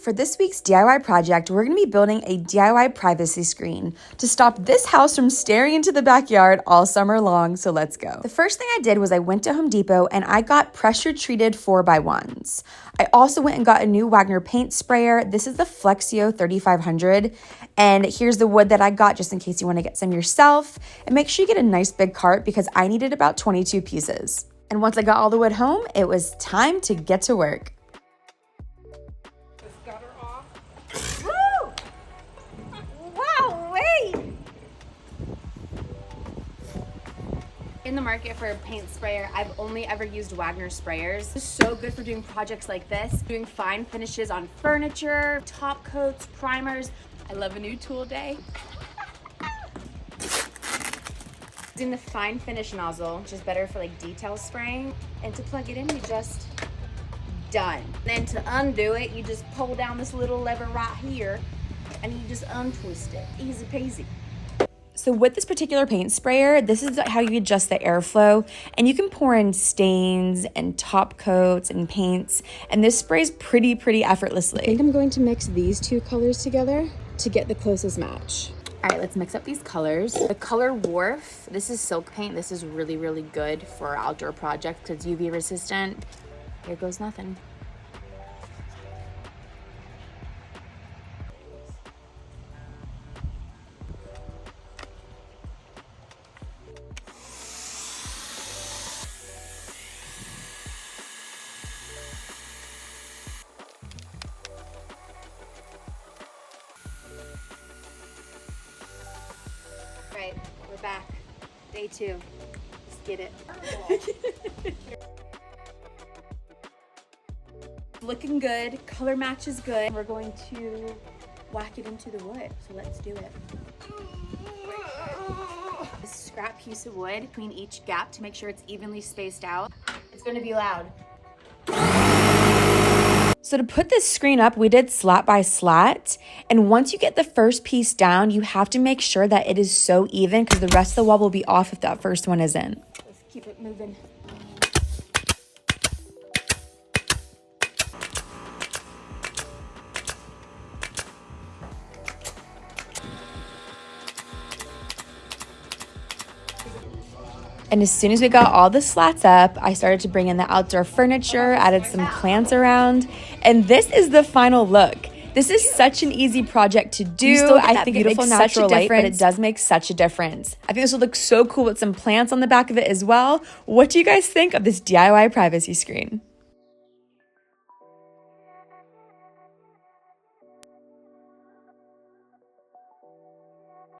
For this week's DIY project, we're going to be building a DIY privacy screen to stop this house from staring into the backyard all summer long, so let's go. The first thing I did was I went to Home Depot and I got pressure treated 4x1s. I also went and got a new Wagner paint sprayer. This is the Flexio 3500, and here's the wood that I got just in case you want to get some yourself. And make sure you get a nice big cart because I needed about 22 pieces. And once I got all the wood home, it was time to get to work. In the market for a paint sprayer, I've only ever used Wagner sprayers. It's so good for doing projects like this, doing fine finishes on furniture, top coats, primers. I love a new tool day. Using the fine finish nozzle, which is better for like detail spraying. And to plug it in, you just done. Then to undo it, you just pull down this little lever right here and you just untwist it. Easy peasy. So with this particular paint sprayer, this is how you adjust the airflow, and you can pour in stains and top coats and paints, and this sprays pretty effortlessly. I think I'm going to mix these two colors together to get the closest match. All right, let's mix up these colors. The color Wharf, this is silk paint. This is really good for outdoor projects because it's UV resistant. Here goes nothing. Right, we're back. Day 2. Let's get it. Looking good, color match is good. We're going to whack it into the wood, so let's do it. A scrap piece of wood between each gap to make sure it's evenly spaced out. It's going to be loud. So to put this screen up, we did slat by slat. And once you get the first piece down, you have to make sure that it is so even because the rest of the wall will be off if that first one isn't. Let's keep it moving. And as soon as we got all the slats up, I started to bring in the outdoor furniture, added some plants around, and this is the final look. This is such an easy project to do. I think it makes such a difference, but it does make such a difference. I think this will look so cool with some plants on the back of it as well. What do you guys think of this DIY privacy screen?